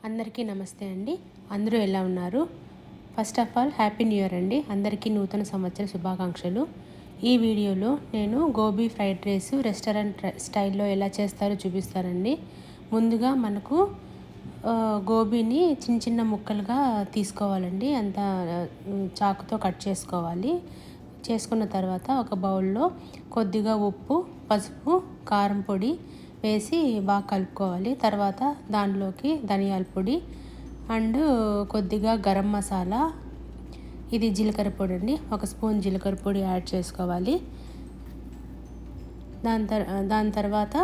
అందరికీ నమస్తే అండి. అందరూ ఎలా ఉన్నారు? First of all happy new year అండి. అందరికీ నూతన సంవత్సర శుభాకాంక్షలు. ఈ వీడియోలో నేను గోబీ ఫ్రైడ్ రైస్ రెస్టారెంట్ స్టైల్లో ఎలా చేస్తారో చూపిస్తానండి. ముందుగా మనకు గోబీని చిన్న చిన్న ముక్కలుగా తీసుకోవాలండి. అంతా చాకుతో కట్ చేసుకోవాలి. చేసుకున్న తర్వాత ఒక బౌల్లో కొద్దిగా ఉప్పు, పసుపు, కారం పొడి వేసి బాగా కలుపుకోవాలి. తర్వాత దాంట్లోకి ధనియాల పొడి అండ్ కొద్దిగా గరం మసాలా, ఇది జీలకర్ర పొడి అండి, ఒక స్పూన్ జీలకర్ర పొడి యాడ్ చేసుకోవాలి. దాని తర్వాత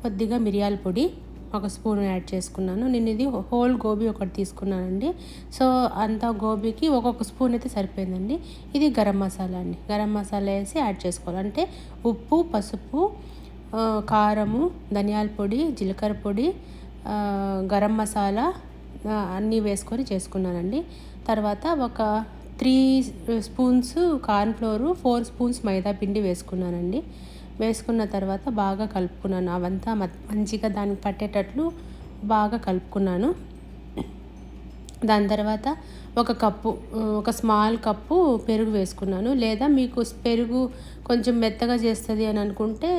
కొద్దిగా మిరియాల పొడి ఒక స్పూన్ యాడ్ చేసుకున్నాను. నేను ఇది హోల్ గోబీ ఒకటి తీసుకున్నానండి. సో అంత గోబీకి ఒక్కొక్క స్పూన్ అయితే సరిపోయిందండి. ఇది గరం మసాలా అండి. గరం మసాలా వేసి యాడ్ చేసుకోవాలి. అంటే ఉప్పు, పసుపు, కారము, ధనియాల పొడి, జీలకర్ర పొడి, గరం మసాలా అన్నీ వేసుకొని చేసుకున్నానండి. తర్వాత ఒక 3 స్పూన్స్ కార్న్ఫ్లోరు, 4 స్పూన్స్ మైదా పిండి వేసుకున్నానండి. వేసుకున్న తర్వాత బాగా కలుపుకున్నాను. అవంతా మంచిగా దానికి పట్టేటట్లు బాగా కలుపుకున్నాను. దాని తర్వాత ఒక స్మాల్ కప్పు పెరుగు వేసుకున్నాను. లేదా మీకు పెరుగు కొంచెం మెత్తగా చేస్తుంది అని అనుకుంటే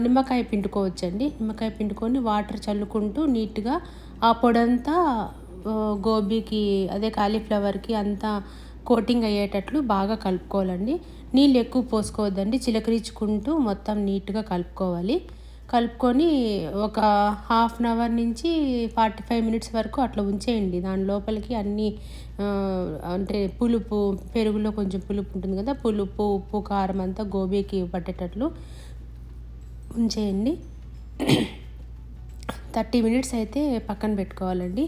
నిమ్మకాయ పిండుకోవచ్చండి. నిమ్మకాయ పిండుకొని వాటర్ చల్లుకుంటూ నీట్గా ఆ పొడంతా గోబీకి, అదే కాలీఫ్లవర్కి అంతా కోటింగ్ అయ్యేటట్లు బాగా కలుపుకోవాలండి. నీళ్ళు ఎక్కువ పోసుకోవద్దండి. చిలకరించుకుంటూ మొత్తం నీట్గా కలుపుకోవాలి. కలుపుకొని ఒక 1/2 అవర్ నుంచి 45 మినిట్స్ వరకు అట్లా ఉంచేయండి. దాని లోపలికి అన్నీ అంటే పులుపు, పెరుగులో కొంచెం పులుపు ఉంటుంది కదా, పులుపు, ఉప్పు, కారం అంతా గోబీకి పట్టేటట్లు ఉంచేయండి. 30 మినిట్స్ అయితే పక్కన పెట్టుకోవాలండి.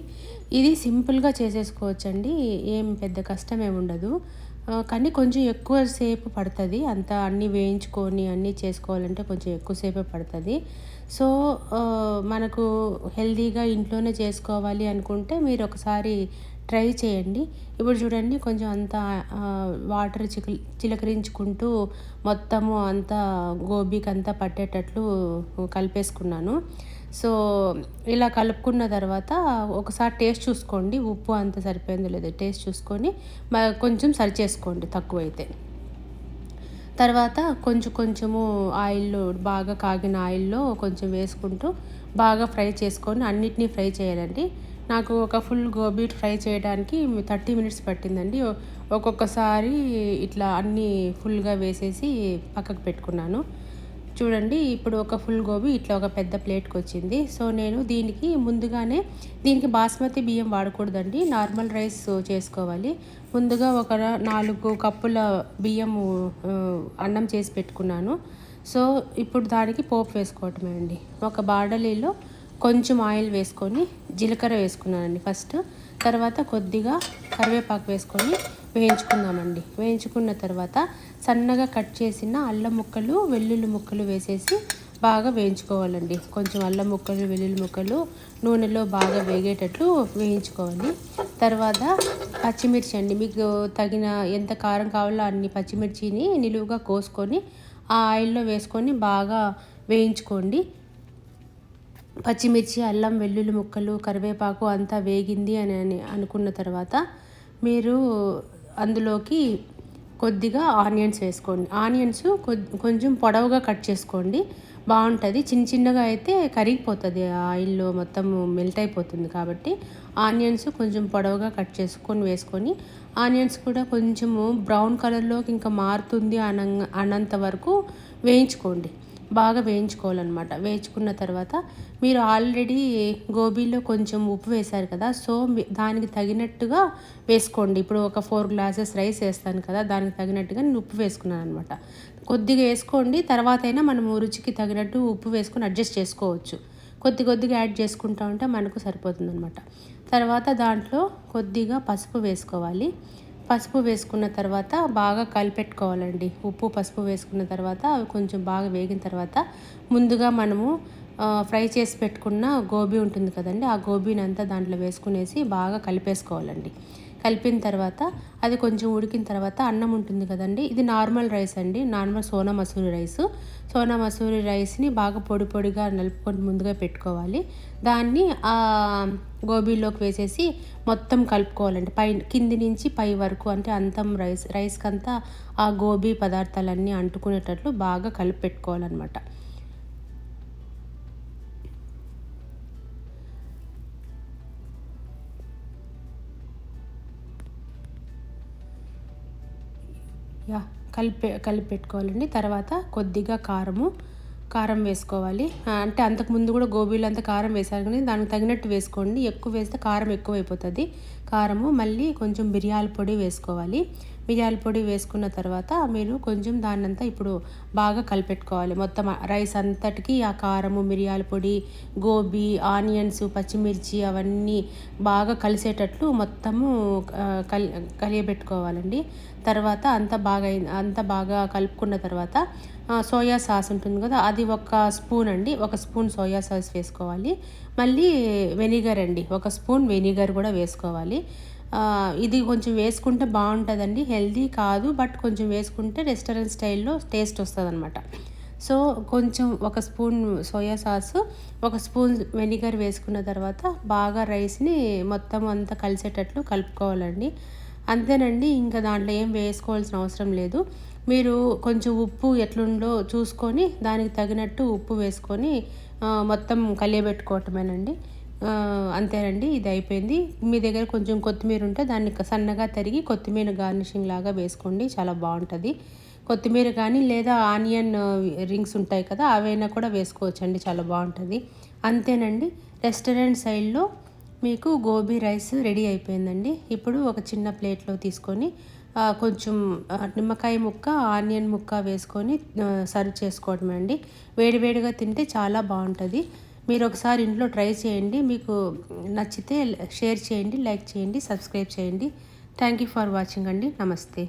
ఇది సింపుల్గా చేసేసుకోవచ్చండి. ఏం పెద్ద కష్టం ఏమి ఉండదు. కానీ కొంచెం ఎక్కువ సేపు పడుతుంది. అంతా అన్నీ వేయించుకొని అన్నీ చేసుకోవాలంటే కొంచెం ఎక్కువసేపే పడుతుంది. సో మనకు హెల్తీగా ఇంట్లోనే చేసుకోవాలి అనుకుంటే మీరు ఒకసారి ట్రై చేయండి. ఇప్పుడు చూడండి, కొంచెం అంతా వాటర్ చిలకరించుకుంటూ మొత్తము అంతా గోబీకి అంతా పట్టేటట్లు కలిపేసుకున్నాను. సో ఇలా కలుపుకున్న తర్వాత ఒకసారి టేస్ట్ చూసుకోండి. ఉప్పు అంత సరిపోయిందో లేదో టేస్ట్ చూసుకొని కొంచెం సరి చేసుకోండి తక్కువైతే. తర్వాత కొంచెము ఆయిల్లో, బాగా కాగిన ఆయిల్లో కొంచెం వేసుకుంటూ బాగా ఫ్రై చేసుకొని అన్నిటినీ ఫ్రై చేయాలండి. నాకు ఒక ఫుల్ గోబీ ఫ్రై చేయడానికి 30 మినిట్స్ పట్టిందండి. ఒక్కొక్కసారి ఇట్లా అన్నీ ఫుల్గా వేసేసి పక్కకు పెట్టుకున్నాను. చూడండి, ఇప్పుడు ఒక ఫుల్ గోబీ ఇట్లా ఒక పెద్ద ప్లేట్కి వచ్చింది. సో నేను దీనికి బాస్మతి బియ్యం వాడకూడదండి, నార్మల్ రైస్ చేసుకోవాలి. ముందుగా ఒక 4 కప్పుల బియ్యము అన్నం చేసి పెట్టుకున్నాను. సో ఇప్పుడు దానికి పోపు వేసుకోవటమే అండి. ఒక బాండలీలో కొంచెం ఆయిల్ వేసుకొని జీలకర్ర వేసుకున్నానండి ఫస్ట్. తర్వాత కొద్దిగా కరివేపాకు వేసుకొని వేయించుకుందామండి. వేయించుకున్న తర్వాత సన్నగా కట్ చేసిన అల్లం ముక్కలు, వెల్లుల్లి ముక్కలు వేసేసి బాగా వేయించుకోవాలండి. కొంచెం అల్లం ముక్కలు, వెల్లుల్లి ముక్కలు నూనెలో బాగా వేగేటట్లు వేయించుకోవాలి. తర్వాత పచ్చిమిర్చి అండి, మీకు తగిన ఎంత కారం కావాలో అన్ని పచ్చిమిర్చిని నిలువుగా కోసుకొని ఆ ఆయిల్లో వేసుకొని బాగా వేయించుకోండి. పచ్చిమిర్చి, అల్లం, వెల్లుల్లి ముక్కలు, కరివేపాకు అంతా వేగింది అని అనుకున్న తర్వాత మీరు అందులోకి కొద్దిగా ఆనియన్స్ వేసుకోండి. ఆనియన్స్ కొంచెం పొడవుగా కట్ చేసుకోండి, బాగుంటుంది. చిన్నగా అయితే కరిగిపోతుంది, ఆయిల్లో మొత్తం మెల్ట్ అయిపోతుంది. కాబట్టి ఆనియన్స్ కొంచెం పొడవుగా కట్ చేసుకొని వేసుకొని, ఆనియన్స్ కూడా కొంచెము బ్రౌన్ కలర్లోకి ఇంకా మారుతుంది అన్నంత వరకు వేయించుకోండి. బాగా వేయించుకోవాలన్నమాట. వేయించుకున్న తర్వాత మీరు ఆల్రెడీ గోబీలో కొంచెం ఉప్పు వేశారు కదా, సో దానికి తగినట్టుగా వేసుకోండి. ఇప్పుడు ఒక 4 గ్లాసెస్ రైస్ వేస్తాను కదా, దానికి తగినట్టుగా నేను ఉప్పు వేసుకున్నాను అనమాట. కొద్దిగా వేసుకోండి, తర్వాత అయినా మనము రుచికి తగినట్టు ఉప్పు వేసుకొని అడ్జస్ట్ చేసుకోవచ్చు. కొద్దిగా యాడ్ చేసుకుంటా ఉంటే మనకు సరిపోతుంది అనమాట. తర్వాత దాంట్లో కొద్దిగా పసుపు వేసుకోవాలి. పసుపు వేసుకున్న తర్వాత బాగా కలిపెట్టుకోవాలండి. ఉప్పు, పసుపు వేసుకున్న తర్వాత అవి కొంచెం బాగా వేగిన తర్వాత ముందుగా మనము ఫ్రై చేసి పెట్టుకున్న గోబీ ఉంటుంది కదండి, ఆ గోబీని అంతా దాంట్లో వేసుకునేసి బాగా కలిపేసుకోవాలండి. కలిపిన తర్వాత అది కొంచెం ఉడికిన తర్వాత అన్నం ఉంటుంది కదండి, ఇది నార్మల్ రైస్ అండి, నార్మల్ సోనా మసూరి రైస్. సోనా మసూరి రైస్ని బాగా పొడి పొడిగా నలుపుకొని ముందుగా పెట్టుకోవాలి. దాన్ని గోబీలోకి వేసేసి మొత్తం కలుపుకోవాలండి, కింది నుంచి పై వరకు. అంటే అంతం రైస్కి అంతా ఆ గోబీ పదార్థాలన్నీ అంటుకునేటట్లు బాగా కలిపి పెట్టుకోవాలన్నమాట. కలిపి పెట్టుకోవాలండి. తర్వాత కొద్దిగా కారం వేసుకోవాలి. అంటే అంతకుముందు కూడా గోబీలో అంతా కారం వేసారు, కానీ దానికి తగినట్టు వేసుకోండి. ఎక్కువ వేస్తే కారం ఎక్కువైపోతుంది. కారము, మళ్ళీ కొంచెం మిరియాల పొడి వేసుకోవాలి. మిరియాల పొడి వేసుకున్న తర్వాత మీరు కొంచెం దాన్నంతా ఇప్పుడు బాగా కలిపెట్టుకోవాలి. మొత్తం రైస్ అంతటికి ఆ కారము, మిరియాల పొడి, గోబీ, ఆనియన్స్, పచ్చిమిర్చి అవన్నీ బాగా కలిసేటట్లు మొత్తము కలియబెట్టుకోవాలండి. తర్వాత అంత బాగా కలుపుకున్న తర్వాత సోయా సాస్ ఉంటుంది కదా, అది ఒక స్పూన్ అండి, ఒక స్పూన్ సోయా సాస్ వేసుకోవాలి. మళ్ళీ వెనిగర్ అండి, ఒక స్పూన్ వెనిగర్ కూడా వేసుకోవాలి. ఇది కొంచెం వేసుకుంటే బాగుంటుందండి, హెల్దీ కాదు, బట్ కొంచెం వేసుకుంటే రెస్టారెంట్ స్టైల్లో టేస్ట్ వస్తుంది అనమాట. సో కొంచెం ఒక స్పూన్ సోయా సాసు, ఒక స్పూన్ వెనిగర్ వేసుకున్న తర్వాత బాగా రైస్ని మొత్తం అంతా కలిసేటట్లు కలుపుకోవాలండి. అంతేనండి, ఇంకా దాంట్లో ఏం వేసుకోవాల్సిన అవసరం లేదు. మీరు కొంచెం ఉప్పు ఎట్లుందో చూసుకొని దానికి తగినట్టు ఉప్పు వేసుకొని మొత్తం కలియబెట్టుకోవటమేనండి. అంతేనండి, ఇది అయిపోయింది. మీ దగ్గర కొంచెం కొత్తిమీర ఉంటే దాన్ని సన్నగా తరిగి కొత్తిమీర గార్నిషింగ్ లాగా వేసుకోండి, చాలా బాగుంటుంది. కొత్తిమీర కానీ లేదా ఆనియన్ రింగ్స్ ఉంటాయి కదా, అవైనా కూడా వేసుకోవచ్చండి, చాలా బాగుంటుంది. అంతేనండి, రెస్టారెంట్ సైడ్లో మీకు గోబీ రైస్ రెడీ అయిపోయిందండి. ఇప్పుడు ఒక చిన్న ప్లేట్లో తీసుకొని కొంచెం నిమ్మకాయ ముక్క, ఆనియన్ ముక్క వేసుకొని సర్వ్ చేసుకోవడమే అండి. వేడివేడిగా తింటే చాలా బాగుంటుంది. మీరు ఒకసారి ఇంట్లో ట్రై చేయండి. మీకు నచ్చితే షేర్ చేయండి, లైక్ చేయండి, సబ్స్క్రైబ్ చేయండి. థ్యాంక్ యూ ఫర్ వాచింగ్ అండి. నమస్తే.